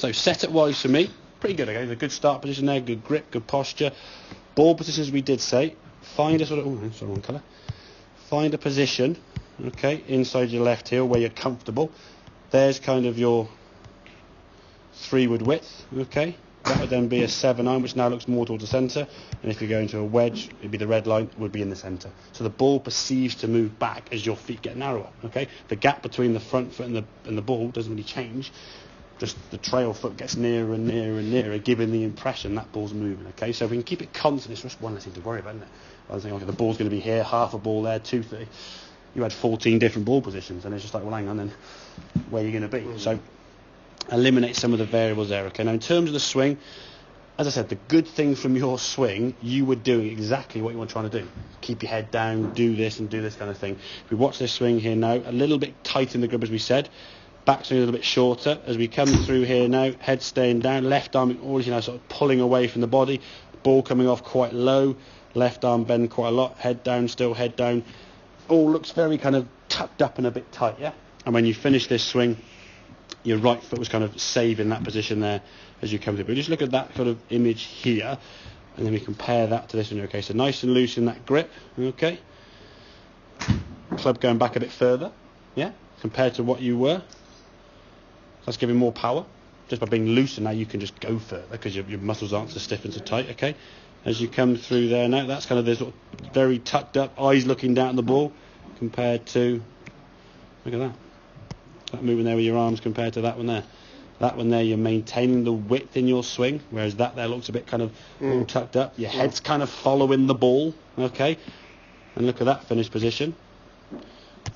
So set-up wise for me, pretty good, okay? A good start position there, good grip, good posture. Ball position, as we did say, find a sort of, oh, sorry, wrong colour. Find a position, okay, inside your left heel where you're comfortable. There's kind of your 3-wood width, okay? That would then be a 7-iron, which now looks more towards the centre. And if you go into a wedge, it'd be the red line, would be in the centre. So the ball perceives to move back as your feet get narrower, okay? The gap between the front foot and the ball doesn't really change. Just the trail foot gets nearer and nearer and nearer, giving the impression that ball's moving, okay? So if we can keep it constant, it's just one less thing to worry about, isn't it? I was thinking, okay, the ball's going to be here, half a ball there, 2-3. You had 14 different ball positions, and it's just like, well, hang on, then where are you going to be? So eliminate some of the variables there, okay? Now, in terms of the swing, as I said, the good thing from your swing, you were doing exactly what you were trying to do. Keep your head down, do this and do this kind of thing. If we watch this swing here now, a little bit tight in the grip, as we said. Backswing a little bit shorter. As we come through here now, head staying down, left arm always, you know, sort of pulling away from the body. Ball coming off quite low. Left arm bend quite a lot. Head down, still head down. All looks very kind of tucked up and a bit tight, yeah? And when you finish this swing, your right foot was kind of saving that position there as you come through. But just look at that sort of image here, and then we compare that to this one. Okay, so nice and loose in that grip, okay? Club going back a bit further, yeah? Compared to what you were. That's giving more power. Just by being looser now, you can just go further because your muscles aren't so stiff and so tight, okay? As you come through there now, that's kind of the sort of very tucked up, eyes looking down at the ball, compared to, look at that. That moving there with your arms compared to that one there. That one there, you're maintaining the width in your swing, whereas that there looks a bit kind of all tucked up. Your head's kind of following the ball, okay? And look at that finished position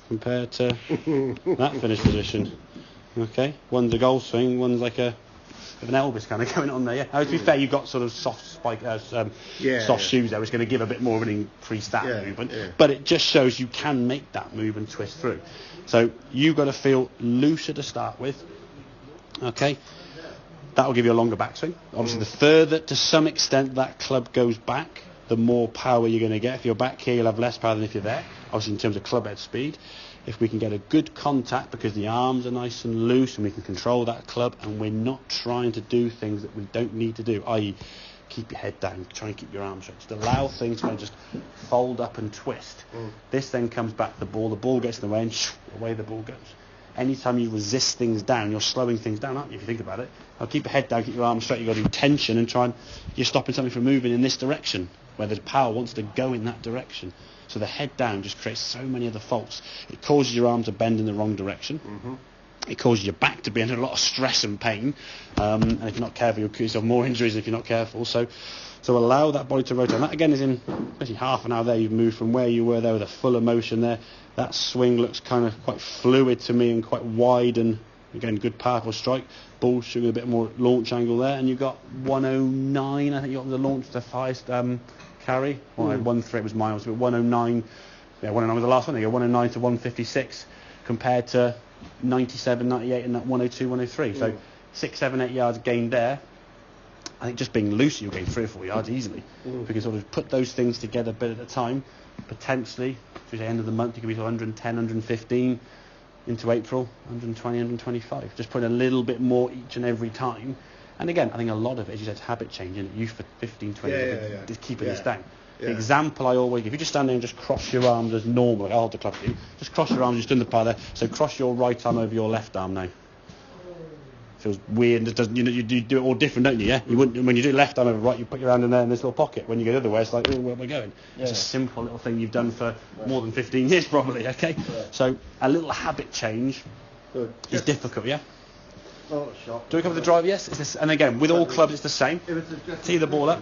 compared to that finished position, okay? One's a golf swing, one's like a an Elvis kind of going on there, yeah. Now, to be fair, you've got sort of soft shoes there, which is going to give a bit more of an increased movement. Yeah. But it just shows you can make that move and twist through. So you've got to feel looser to start with, okay? That will give you a longer backswing. Obviously, the further, to some extent, that club goes back, the more power you're going to get. If you're back here, you'll have less power than if you're there, obviously in terms of club head speed. If we can get a good contact because the arms are nice and loose and we can control that club and we're not trying to do things that we don't need to do, i.e. keep your head down, try and keep your arms straight, just allow things to just fold up and twist. This then comes back to the ball gets in the way and away the ball goes. Anytime you resist things down, you're slowing things down, aren't you, if you think about it? I'll keep your head down, keep your arms straight, you've got to do tension and you're stopping something from moving in this direction, where the power wants to go in that direction. So the head down just creates so many other faults. It causes your arm to bend in the wrong direction. It causes your back to be under a lot of stress and pain. And if you're not careful, you'll cause yourself more injuries if you're not careful. So allow that body to rotate. And that again is in basically half an hour there. You've moved from where you were there with a full emotion there. That swing looks kind of quite fluid to me and quite wide and again good powerful strike. Ball shooting a bit more launch angle there. And you've got 109, I think you got the launch, the highest carry. Well, 1-3 was mine, but 109. Yeah, 109 was the last one. They go 109 to 156 compared to 97, 98 and that 102, 103. So 6, 7, 8 yards gained there. I think just being loose, you'll gain 3 or 4 yards easily. If we can sort of put those things together a bit at a time, potentially, through the end of the month, you could be to 110, 115, into April, 120, 125. Just put a little bit more each and every time. And again, I think a lot of it, as you said, habit changing. You for 15, 20 years, just keeping this down. The example I always give, if you just stand there and just cross your arms as normal, like I'll hold the club for you, just cross your arms, just in the par there. So cross your right arm over your left arm now. Feels weird, and it doesn't, you do it all different, don't you, yeah? You wouldn't, when you do left arm over right, you put your hand in there in this little pocket. When you go the other way, it's like, oh, where am I going? It's a simple little thing you've done for more than 15 years probably, okay? So a little habit change is difficult, yeah? Oh, shot. Do we cover the drive? Yes. It's this, and again, with all clubs, it's the same. Tee the ball up.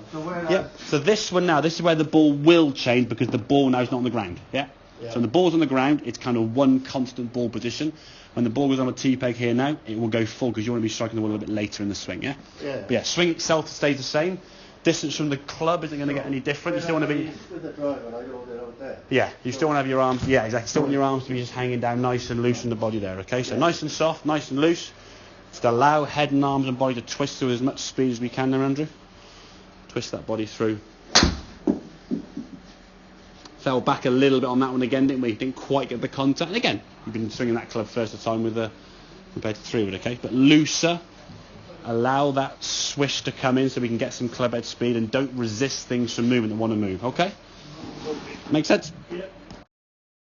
Yeah. So this one now, this is where the ball will change because the ball now is not on the ground. Yeah. So when the ball's on the ground, it's kind of one constant ball position. When the ball goes on a tee peg here now, it will go full because you want to be striking the ball a little bit later in the swing. Yeah. But yeah. Swing itself stays the same. Distance from the club isn't going to get any different. You still want to be. With the drive, and I hold it out there. Yeah. You still want to have your arms. Yeah, exactly. Still want your arms to be just hanging down, nice and loose in the body there. Okay. So nice and soft, nice and loose. Just allow head and arms and body to twist through as much speed as we can there, Andrew. Twist that body through. Fell back a little bit on that one again, didn't we? Didn't quite get the contact. And again, you've been swinging that club first time with compared to 3 wood, okay? But looser, Allow that swish to come in so we can get some club head speed, and don't resist things from moving that want to move, okay? Make sense? Yeah.